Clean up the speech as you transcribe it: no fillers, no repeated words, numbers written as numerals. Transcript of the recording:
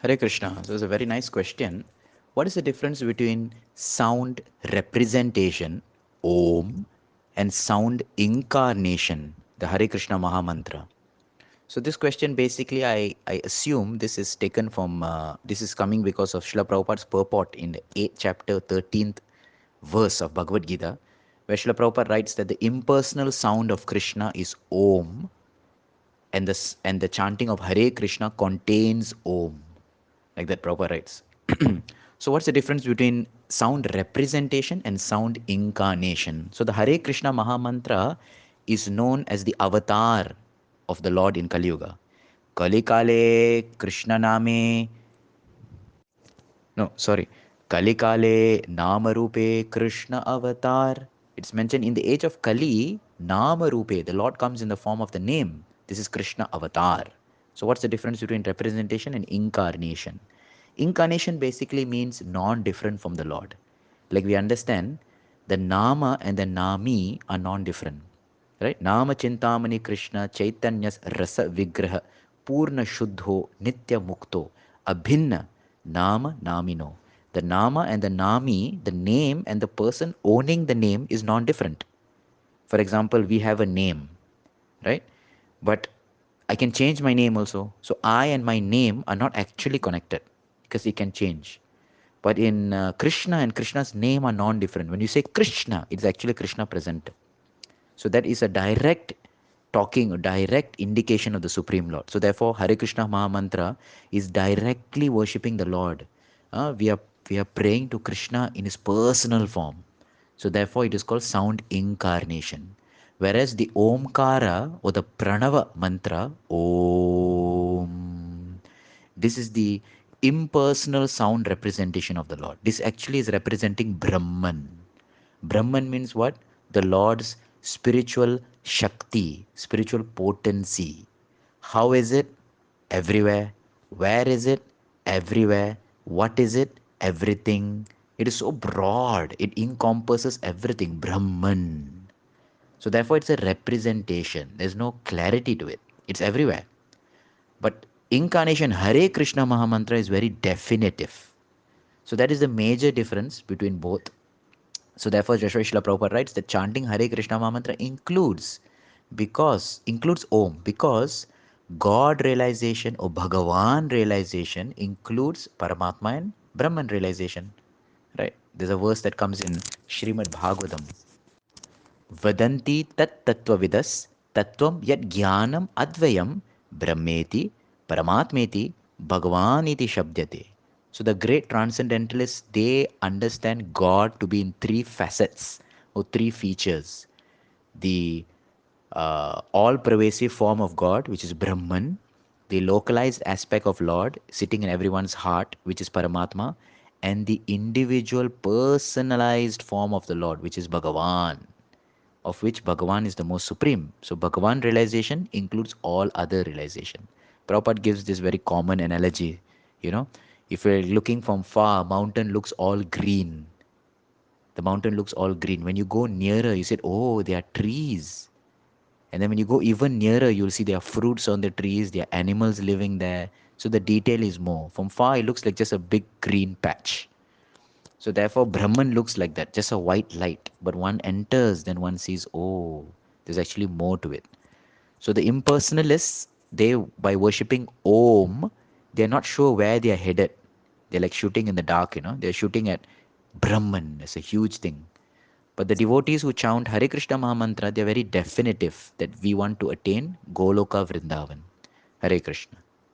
Hare Krishna. So it's a very nice question. What is the difference between sound representation, Om, and sound incarnation, the Hare Krishna Maha Mantra? So this question basically, I assume this is taken from, this is coming because of Srila Prabhupada's purport in the 8th chapter, 13th verse of Bhagavad Gita, where Srila Prabhupada writes that the impersonal sound of Krishna is Om, and the chanting of Hare Krishna contains Om. Like that Prabhupada writes. So what's the difference between sound representation and sound incarnation? So the Hare Krishna Maha Mantra is known as the avatar of the Lord in Kali Yuga. Kali Kale Krishna Name, no, sorry, Kali Kale Namarupe Krishna Avatar. It's mentioned in the age of Kali, Namarupe, the Lord comes in the form of the name. This is Krishna Avatar. So what's the difference between representation and incarnation? Incarnation basically means non-different from the Lord. Like we understand, the Nama and the Nami are non-different. Right? Nama Chintamani Krishna Chaitanyas Rasa Vigraha Purna Shuddho Nitya Mukto Abhinna Nama Namino. The Nama and the Nami, the name and the person owning the name is non-different. For example, we have a name, right? But I can change my name also. So I and my name are not actually connected because it can change. But in Krishna and Krishna's name are non-different. When you say Krishna, it's actually Krishna present. So that is a direct talking, a direct indication of the Supreme Lord. So therefore, Hare Krishna Maha Mantra is directly worshipping the Lord. We are praying to Krishna in his personal form. So therefore, it is called sound incarnation. Whereas the Omkara or the Pranava mantra, Om, this is the impersonal sound representation of the Lord. This actually is representing Brahman. Brahman means what? The Lord's spiritual Shakti, spiritual potency. How is it? Everywhere. Where is it? Everywhere. What is it? Everything. It is so broad. It encompasses everything. Brahman. So therefore it's a representation. There's no clarity to it. It's everywhere. But incarnation Hare Krishna Mahamantra is very definitive. So that is the major difference between both. So therefore, Joshua Srila Prabhupada writes that chanting Hare Krishna Mahamantra includes Om, because God realization or Bhagavan realization includes Paramatma and Brahman realization. Right? There's a verse that comes in Srimad Bhagavatam. Vadanti tat tattvavidas tattvam yat jnanam advayam brahmeti paramatmeti bhagavan iti shabdyate. So the great transcendentalists, they understand God to be in three facets or three features. The all-pervasive form of God, which is Brahman, the localized aspect of Lord sitting in everyone's heart, which is Paramatma, and the individual personalized form of the Lord, which is Bhagavan, of which Bhagavan is the most supreme. So Bhagavan realization includes all other realization. Prabhupada gives this very common analogy. You know, if you're looking from far, mountain looks all green. The mountain looks all green. When you go nearer, you said, oh, there are trees. And then when you go even nearer, you'll see there are fruits on the trees, there are animals living there. So the detail is more. From far, it looks like just a big green patch. So therefore, Brahman looks like that, just a white light. But one enters, then one sees, oh, there's actually more to it. So the impersonalists, they, by worshipping Om, they're not sure where they are headed. They're like shooting in the dark, They're shooting at Brahman. It's a huge thing. But the devotees who chant Hare Krishna Mahamantra, they're very definitive that we want to attain Goloka Vrindavan. Hare Krishna.